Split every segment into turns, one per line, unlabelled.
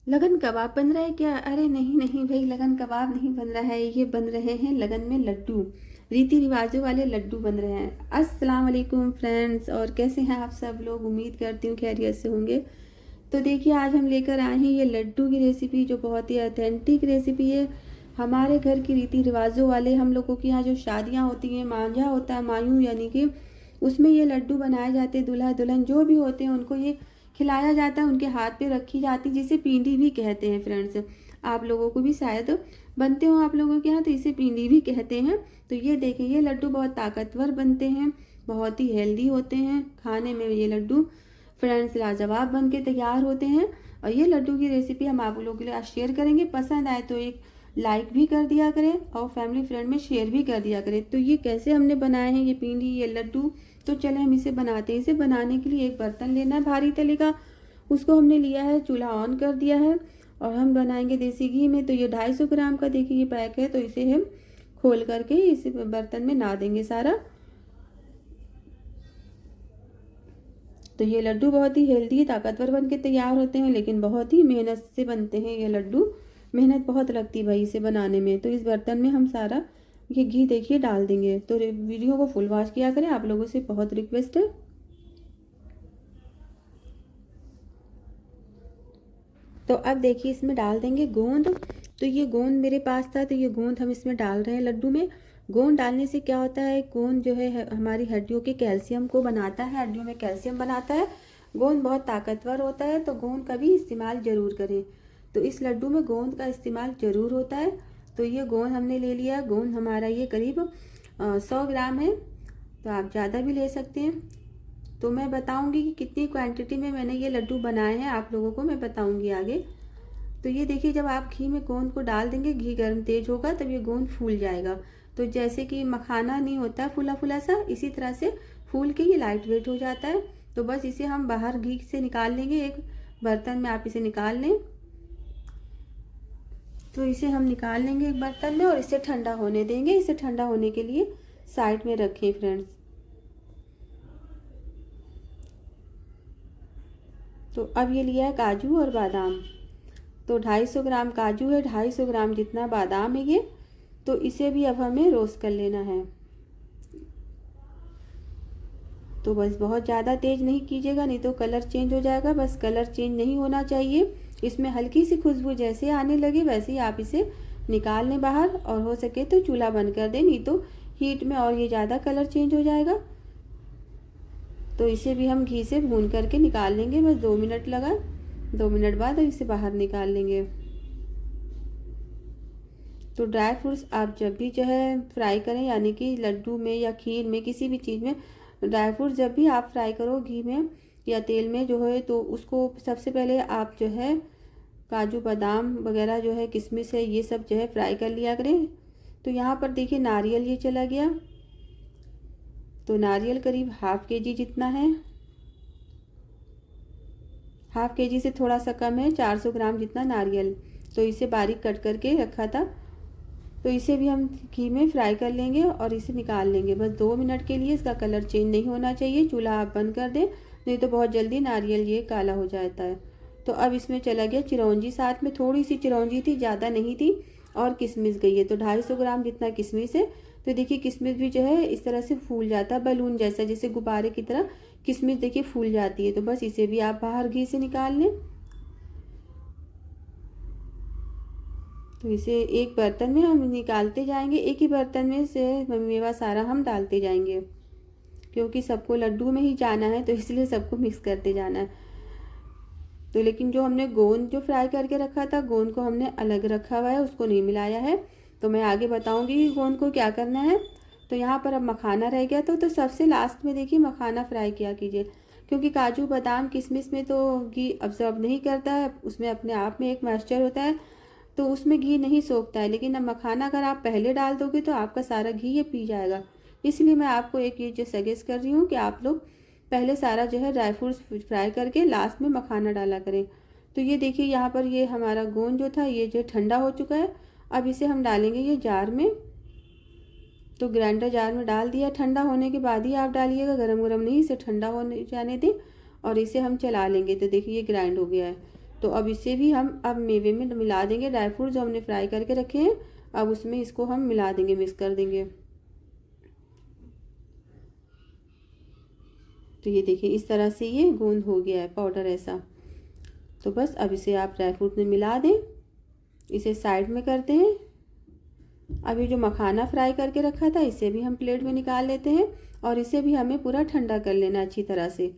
लगन कबाब बन रहा है क्या? अरे नहीं नहीं भाई, लगन कबाब नहीं बन रहा है, ये बन रहे हैं लगन में लड्डू। रीति रिवाजों वाले लड्डू बन रहे हैं। अस्सलाम वालेकुम फ्रेंड्स, और कैसे हैं आप सब लोग? उम्मीद करती हूँ खैरियत से होंगे। तो देखिए, आज हम लेकर आए हैं ये लड्डू की रेसिपी, जो बहुत ही ऑथेंटिक रेसिपी है। हमारे घर की रीति रिवाजों वाले, हम लोगों के यहाँ जो शादियाँ होती हैं, मांझा होता है, मायूं यानी कि उसमें ये लड्डू बनाए जाते हैं। दूल्हा दुल्हन जो भी होते हैं उनको ये खिलाया जाता है, उनके हाथ पे रखी जाती, जिसे पींडी भी कहते हैं फ्रेंड्स। आप लोगों को भी शायद बनते हो आप लोगों के यहाँ, तो इसे पींडी भी कहते हैं। तो ये देखें, ये लड्डू बहुत ताकतवर बनते हैं, बहुत ही हेल्दी होते हैं। खाने में ये लड्डू फ्रेंड्स लाजवाब बन के तैयार होते हैं। और ये लड्डू की रेसिपी हम आप लोगों के लिए आज शेयर करेंगे। पसंद आए तो एक लाइक भी कर दिया करें और फैमिली फ्रेंड में शेयर भी कर दिया करें। तो ये कैसे हमने बनाए हैं ये पींडी, ये लड्डू, तो चले हम इसे बनाते हैं। इसे बनाने के लिए एक बर्तन लेना है भारी तले का, उसको हमने लिया है, चूल्हा ऑन कर दिया है और हम बनाएंगे देसी घी में। तो ये 250 ग्राम का देखिए ये पैक है, तो इसे हम खोल करके इस बर्तन में ना देंगे सारा। तो ये लड्डू बहुत ही हेल्दी ताकतवर बन के तैयार होते हैं, लेकिन बहुत ही मेहनत से बनते हैं ये लड्डू। मेहनत बहुत लगती है भाई इसे बनाने में। तो इस बर्तन में हम सारा ये घी देखिए डाल देंगे। तो वीडियो को फुल वॉच किया करें, आप लोगों से बहुत रिक्वेस्ट है। तो अब देखिए इसमें डाल देंगे गोंद। तो ये गोंद मेरे पास था, तो ये गोंद हम इसमें डाल रहे हैं लड्डू में। गोंद डालने से क्या होता है, गोंद जो है हमारी हड्डियों के कैल्शियम को बनाता है, हड्डियों में कैल्शियम बनाता है। गोंद बहुत ताकतवर होता है, तो गोंद का भी इस्तेमाल ज़रूर करें। तो इस लड्डू में गोंद का इस्तेमाल ज़रूर होता है। तो ये गोंद हमने ले लिया। गोंद हमारा ये करीब 100 ग्राम है, तो आप ज़्यादा भी ले सकते हैं। तो मैं बताऊंगी कि कितनी क्वांटिटी में मैंने ये लड्डू बनाए हैं, आप लोगों को मैं बताऊंगी आगे। तो ये देखिए, जब आप घी में गोंद को डाल देंगे, घी गर्म तेज होगा, तब ये गोंद फूल जाएगा। तो जैसे कि मखाना नहीं होता फूला फूला सा, इसी तरह से फूल के ये लाइट वेट हो जाता है। तो बस इसे हम बाहर घी से निकाल लेंगे, एक बर्तन में आप इसे निकाल लें। तो इसे हम निकाल लेंगे एक बर्तन में और इसे ठंडा होने देंगे। इसे ठंडा होने के लिए साइड में रखें फ्रेंड्स। तो अब ये लिया है काजू और बादाम। तो 250 ग्राम काजू है, 250 ग्राम जितना बादाम है ये। तो इसे भी अब हमें रोस्ट कर लेना है। तो बस बहुत ज़्यादा तेज़ नहीं कीजिएगा, नहीं तो कलर चेंज हो जाएगा। बस कलर चेंज नहीं होना चाहिए, इसमें हल्की सी खुशबू जैसे आने लगे वैसे ही आप इसे निकाल लें बाहर। और हो सके तो चूल्हा बंद कर दें, नहीं तो हीट में और ये ज़्यादा कलर चेंज हो जाएगा। तो इसे भी हम घी से भून करके निकाल लेंगे। बस 2 मिनट लगा, 2 मिनट बाद इसे बाहर निकाल लेंगे। तो ड्राई फ्रूट्स आप जब भी जो है फ्राई करें, यानी कि लड्डू में या खीर में, किसी भी चीज़ में ड्राई फ्रूट जब भी आप फ्राई करो घी में या तेल में जो है, तो उसको सबसे पहले आप जो है काजू बादाम वगैरह जो है, किशमिश है, ये सब जो है फ्राई कर लिया करें। तो यहाँ पर देखिए नारियल ये चला गया। तो नारियल करीब ½ kg जितना है, ½ kg से थोड़ा सा कम है, 400 ग्राम जितना नारियल। तो इसे बारीक कट करके रखा था। तो इसे भी हम घी में फ्राई कर लेंगे और इसे निकाल लेंगे। बस 2 मिनट के लिए, इसका कलर चेंज नहीं होना चाहिए। चूल्हा आप बंद कर दें, नहीं तो बहुत जल्दी नारियल ये काला हो जाता है। तो अब इसमें चला गया चिरौंजी, साथ में थोड़ी सी चिरौंजी थी, ज़्यादा नहीं थी। और किशमिश गई है, तो 250 ग्राम जितना किशमिश है। तो देखिए किशमिश भी जो है इस तरह से फूल जाता है, बलून जैसा, जैसे गुब्बारे की तरह किशमिश देखिए फूल जाती है। तो बस इसे भी आप बाहर घी से निकाल लें। तो इसे एक बर्तन में हम निकालते जाएंगे, एक ही बर्तन में से मेवा सारा हम डालते जाएंगे, क्योंकि सबको लड्डू में ही जाना है, तो इसलिए सबको मिक्स करते जाना है। तो लेकिन जो हमने गोंद जो फ्राई करके रखा था, गोंद को हमने अलग रखा हुआ है, उसको नहीं मिलाया है। तो मैं आगे बताऊंगी कि गोंद को क्या करना है। तो यहाँ पर अब मखाना रह गया, तो सबसे लास्ट में देखिए मखाना फ्राई किया कीजिए, क्योंकि काजू बादाम किशमिश में तो घी अब्जॉर्ब नहीं करता है, उसमें अपने आप में एक मॉइस्चर होता है, तो उसमें घी नहीं सोखता है। लेकिन अब मखाना अगर आप पहले डाल दोगे तो आपका सारा घी ये पी जाएगा। इसलिए मैं आपको एक ये जो सजेस्ट कर रही हूँ कि आप लोग पहले सारा जो है ड्राई फ्रूट्स फ्राई करके लास्ट में मखाना डाला करें। तो ये देखिए यहाँ पर ये हमारा गोंद जो था ये जो ठंडा हो चुका है। अब इसे हम डालेंगे ये जार में। तो ग्राइंडर जार में डाल दिया, ठंडा होने के बाद ही आप डालिएगा, गरम गरम नहीं, इसे ठंडा होने जाने दें और इसे हम चला लेंगे। तो देखिए ये ग्राइंड हो गया है। तो अब इसे भी हम अब मेवे में मिला देंगे। ड्राई फ्रूट जो हमने फ्राई करके रखे हैं अब उसमें इसको हम मिला देंगे, मिक्स कर देंगे। तो ये देखिए इस तरह से ये गूंद हो गया है पाउडर ऐसा। तो बस अब इसे आप ड्राई फ्रूट में मिला दें, इसे साइड में करते हैं। अब ये जो मखाना फ्राई करके रखा था इसे भी हम प्लेट में निकाल लेते हैं और इसे भी हमें पूरा ठंडा कर लेना अच्छी तरह से।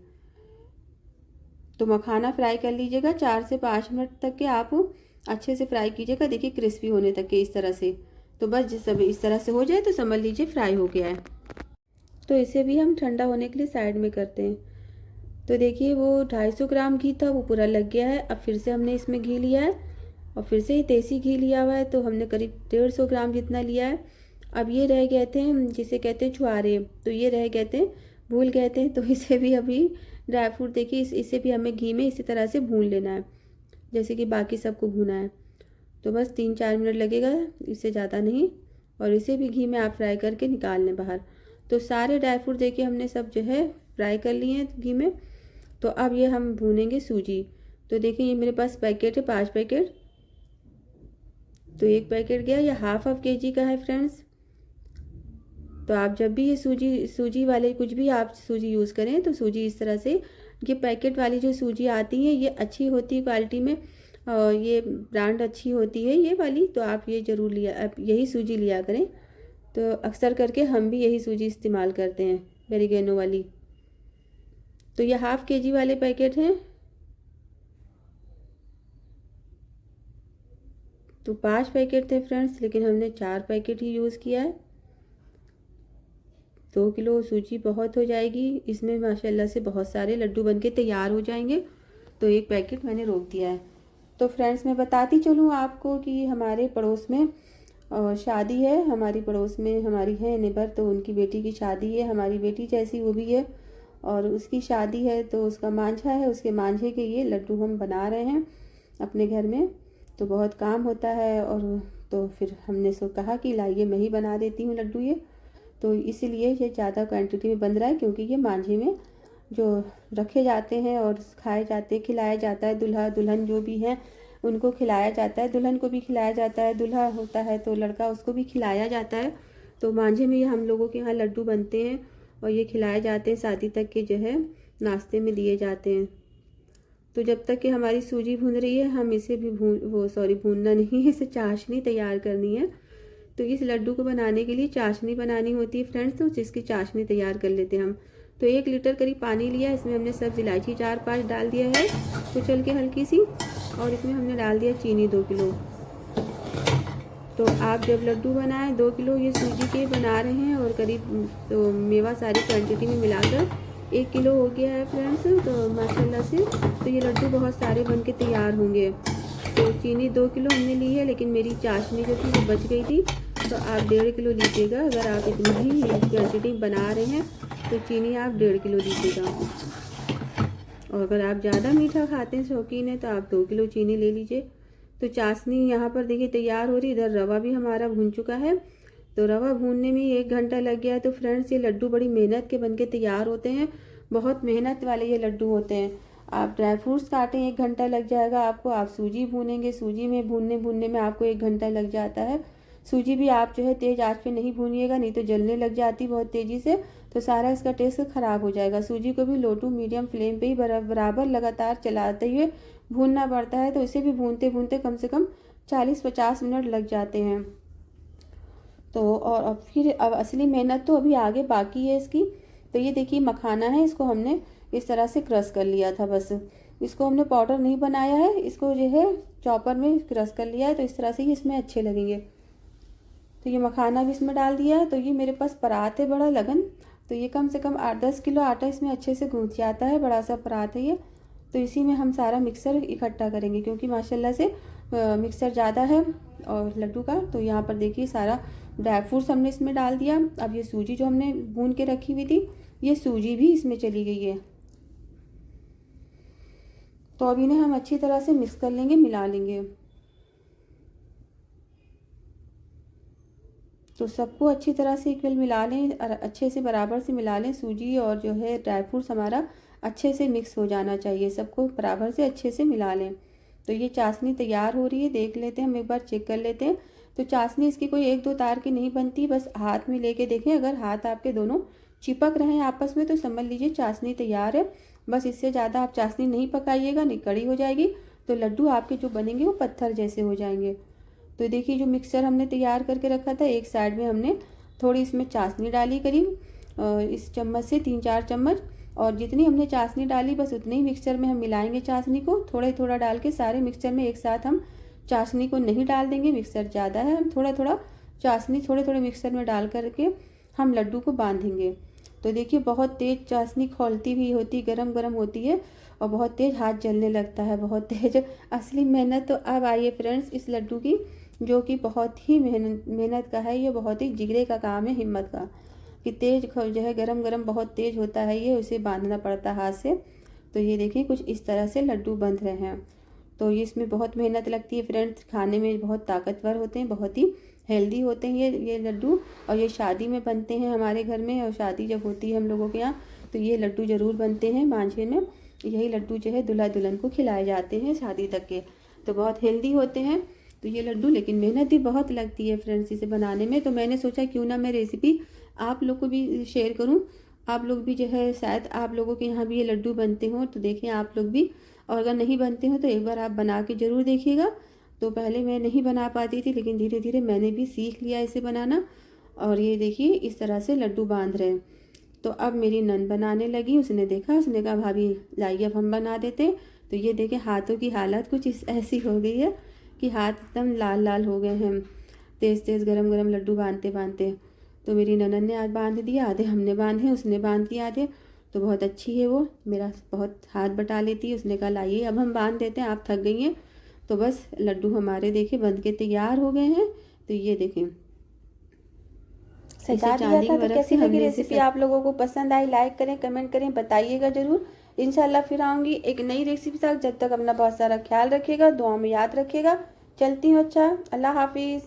तो मखाना फ्राई कर लीजिएगा 4 से 5 मिनट तक के आप अच्छे से फ्राई कीजिएगा, देखिए क्रिस्पी होने तक के इस तरह से। तो बस जिस सब इस तरह से हो जाए तो समझ लीजिए फ्राई हो गया है। तो इसे भी हम ठंडा होने के लिए साइड में करते हैं। तो देखिए वो 250 ग्राम घी था वो पूरा लग गया है। अब फिर से हमने इसमें घी लिया है और फिर से ही देसी घी लिया हुआ है, तो हमने करीब 150 ग्राम जितना लिया है। अब ये रह गए थे जिसे कहते हैं छुआरे, तो ये रह गए थे, भूल गए थे। तो इसे भी अभी ड्राई फ्रूट देखिए इसे भी हमें घी में इसी तरह से भून लेना है जैसे कि बाकी सबको भूना है। तो बस 3-4 मिनट लगेगा, इससे ज़्यादा नहीं। और इसे भी घी में आप फ्राई करके निकाल लें बाहर। तो सारे ड्राई फ्रूट देखिए हमने सब जो है फ्राई कर लिए हैं घी में। तो अब ये हम भूनेंगे सूजी। तो देखिए ये मेरे पास पैकेट है 5 पैकेट। तो 1 पैकेट गया, या हाफ kg का है फ्रेंड्स। तो आप जब भी ये सूजी वाले कुछ भी आप सूजी यूज़ करें तो सूजी इस तरह से, ये पैकेट वाली जो सूजी आती है ये अच्छी होती है क्वालिटी में, ये ब्रांड अच्छी होती है ये वाली। तो आप ये ज़रूर आप यही सूजी लिया करें। तो अक्सर करके हम भी यही सूजी इस्तेमाल करते हैं, वेरिगेनो वाली। तो ये हाफ kg वाले पैकेट हैं। तो 5 पैकेट थे फ्रेंड्स, लेकिन हमने 4 पैकेट ही यूज़ किया है। 2 किलो सूजी बहुत हो जाएगी, इसमें माशाल्लाह से बहुत सारे लड्डू बनके तैयार हो जाएंगे। तो 1 पैकेट मैंने रोक दिया है। तो फ्रेंड्स मैं बताती चलूँ आपको कि हमारे पड़ोस में शादी है, हमारी पड़ोस में हमारी है नेबर, तो उनकी बेटी की शादी है, हमारी बेटी जैसी वो भी है और उसकी शादी है। तो उसका मांझा है, उसके मांझे के ये लड्डू हम बना रहे हैं अपने घर में। तो बहुत काम होता है और तो फिर हमने कहा कि लाइए मैं ही बना देती हूँ लड्डू ये। तो इसीलिए ये ज़्यादा क्वांटिटी में बन रहा है, क्योंकि ये मांझे में जो रखे जाते हैं और खाए जाते हैं, खिलाया जाता है। दूल्हा दुल्हन जो भी हैं उनको खिलाया जाता है, दुल्हन को भी खिलाया जाता है, दूल्हा होता है तो लड़का उसको भी खिलाया जाता है। तो मांझे में ये हम लोगों के यहाँ लड्डू बनते हैं और ये खिलाए जाते हैं, शादी तक के जो है नाश्ते में दिए जाते हैं। तो जब तक कि हमारी सूजी भून रही है हम इसे भी भूनना नहीं है, इसे चाशनी तैयार करनी है। तो इस लड्डू को बनाने के लिए चाशनी बनानी होती है फ्रेंड्स, तो जिसकी चाशनी तैयार कर लेते हैं हम। तो 1 लीटर करीब पानी लिया, इसमें हमने सब इलायची 4-5 डाल दिया है कुचल के हल्की सी, और इसमें हमने डाल दिया चीनी 2 किलो। तो आप जब लड्डू बनाएं 2 किलो ये सूजी के बना रहे हैं और करीब तो मेवा सारी क्वांटिटी में मिलाकर 1 किलो हो गया है फ्रेंड्स। तो माशाल्लाह से तो ये लड्डू बहुत सारे बन के तैयार होंगे। तो चीनी 2 किलो हमने ली है, लेकिन मेरी चाशनी जो थी वो बच गई थी, तो आप 1.5 किलो लीजिएगा। अगर आप इतनी ही क्वांटिटी बना रहे हैं तो चीनी आप 1.5 किलो लीजिएगा। और अगर आप ज़्यादा मीठा खाते हैं, शौकीन है, तो आप 2 किलो चीनी ले लीजिए। तो चाशनी यहाँ पर देखिए तैयार हो रही, इधर रवा भी हमारा भून चुका है। तो रवा भूनने में 1 घंटा लग गया है। तो फ्रेंड्स ये लड्डू बड़ी मेहनत के बनके तैयार होते हैं, बहुत मेहनत वाले ये लड्डू होते हैं। आप ड्राई फ्रूट्स काटें 1 घंटा लग जाएगा आपको, आप सूजी भूनेंगे, सूजी में भूनने में आपको 1 घंटा लग जाता है। सूजी भी आप जो है तेज़ आंच पे नहीं भूनिएगा, नहीं तो जलने लग जाती बहुत तेज़ी से, तो सारा इसका टेस्ट ख़राब हो जाएगा। सूजी को भी लो टू मीडियम फ्लेम पे ही बराबर लगातार चलाते हुए भूनना पड़ता है। तो इसे भी भूनते भूनते कम से कम 40-50 मिनट लग जाते हैं। तो और अब फिर अब असली मेहनत तो अभी आगे बाकी है इसकी। तो ये देखिए मखाना है, इसको हमने इस तरह से क्रश कर लिया था, बस इसको हमने पाउडर नहीं बनाया है, इसको जो है चॉपर में क्रश कर लिया है। तो इस तरह से ही इसमें अच्छे लगेंगे। तो ये मखाना भी इसमें डाल दिया है। तो ये मेरे पास परात है बड़ा लगन, तो ये कम से कम 8-10 किलो आटा इसमें अच्छे से गूँथ जाता है, बड़ा सा परात है ये। तो इसी में हम सारा मिक्सर इकट्ठा करेंगे, क्योंकि माशाल्लाह से मिक्सर ज़्यादा है और लड्डू का। तो यहाँ पर देखिए सारा ड्राई फ्रूट्स हमने इसमें डाल दिया। अब ये सूजी जो हमने भून के रखी हुई थी, ये सूजी भी इसमें चली गई है। तो अब इन्हें हम अच्छी तरह से मिक्स कर लेंगे, मिला लेंगे। तो सबको अच्छी तरह से इक्वल मिला लें, अच्छे से बराबर से मिला लें। सूजी और जो है ड्राई फ्रूट्स हमारा अच्छे से मिक्स हो जाना चाहिए, सबको बराबर से अच्छे से मिला लें। तो ये चाशनी तैयार हो रही है, देख लेते हैं, हम एक बार चेक कर लेते हैं। तो चाशनी इसकी कोई 1-2 तार की नहीं बनती, बस हाथ में लेके देखें, अगर हाथ आपके दोनों चिपक रहे हैं आपस में तो समझ लीजिए चाशनी तैयार है। बस इससे ज़्यादा आप चाशनी नहीं पकाइएगा, नहीं कड़ी हो जाएगी तो लड्डू आपके जो बनेंगे वो पत्थर जैसे हो जाएंगे। तो देखिए जो मिक्सचर हमने तैयार करके रखा था, एक साइड में हमने थोड़ी इसमें चाशनी डाली, करीब इस चम्मच से 3-4 चम्मच, और जितनी हमने चाशनी डाली बस उतनी ही मिक्सचर में हम मिलाएंगे चाशनी को, थोड़ा थोड़ा डाल के सारे मिक्सचर में एक साथ हम चाशनी को नहीं डाल देंगे, मिक्सचर ज़्यादा है, हम थोड़ा थोड़ा चाशनी थोड़े थोड़े मिक्सचर में डाल करके हम लड्डू को बांधेंगे। तो देखिए बहुत तेज़ चाशनी खौलती भी होती, गरम गरम होती है और बहुत तेज़ हाथ जलने लगता है, बहुत तेज़ असली मेहनत। तो अब आइए फ्रेंड्स इस लड्डू की, जो कि बहुत ही मेहनत का है, ये बहुत ही जिगरे का काम है, हिम्मत का, कि तेज़ जो है गरम गरम बहुत तेज़ होता है ये, उसे बांधना पड़ता है हाथ से। तो ये देखिए कुछ इस तरह से लड्डू बंध रहे हैं। तो ये इसमें बहुत मेहनत लगती है फ्रेंड्स, खाने में बहुत ताकतवर होते हैं, बहुत ही हेल्दी होते हैं ये लड्डू। और ये शादी में बनते हैं हमारे घर में, और शादी जब होती है हम लोगों के यहाँ तो ये लड्डू ज़रूर बनते हैं मांझे में। यही लड्डू जो है दूल्हा दुल्हन को खिलाए जाते हैं शादी तक के। तो बहुत हेल्दी होते हैं तो ये लड्डू, लेकिन मेहनत भी बहुत लगती है फ्रेंड्स इसे बनाने में। तो मैंने सोचा क्यों ना मैं रेसिपी आप लोग को भी शेयर करूं, आप लोग भी जो है शायद आप लोगों के यहाँ भी ये लड्डू बनते हों, तो देखें आप लोग भी, और अगर नहीं बनते हो तो एक बार आप बना के ज़रूर देखिएगा। तो पहले मैं नहीं बना पाती थी, लेकिन धीरे धीरे मैंने भी सीख लिया इसे बनाना। और ये देखिए इस तरह से लड्डू बांध रहे हैं। तो अब मेरी नन बनाने लगी, उसने देखा, उसने कहा भाभी लाइए अब हम बना देते हैं। तो ये देखें हाथों की हालत कुछ ऐसी हो गई है कि हाथ एकदम लाल लाल हो गए हैं, तेज़ तेज़ गरम गरम लड्डू बांधते बांधते। तो मेरी ननद ने आज बांध दिया, आधे हमने बांधे, उसने बांध दिया आधे। तो बहुत अच्छी है वो, मेरा बहुत हाथ बटा लेती है। उसने कहा लाइए अब हम बांध देते हैं, आप थक गई हैं। तो बस लड्डू हमारे देखें बन के तैयार हो गए हैं। तो ये देखें
सजा दिया था। तो कैसी लगी रेसिपी, आप लोगों को पसंद आई, लाइक करें, कमेंट करें, बताइएगा ज़रूर। इंशाल्लाह फिर आऊँगी एक नई रेसिपी तक, जब तक अपना बहुत सारा ख्याल रखिएगा, दुआ में याद रखिएगा। चलती हूँ, अच्छा, अल्लाह हाफिज़।